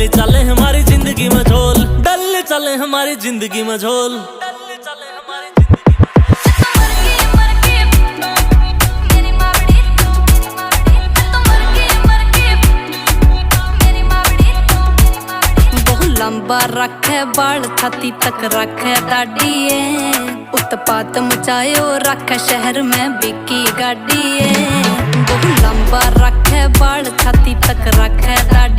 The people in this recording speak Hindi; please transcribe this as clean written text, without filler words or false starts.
डल चले हमारी जिंदगी में झोल, डल चले हमारी जिंदगी में झोल। लंबा रखे बाल छाती तक रखे दाढ़िए, उत्पात मचायो रखे शहर में बिकी गाड़िए। बहु लंबा रखे बाल छाती तक रखे दाढ़ी।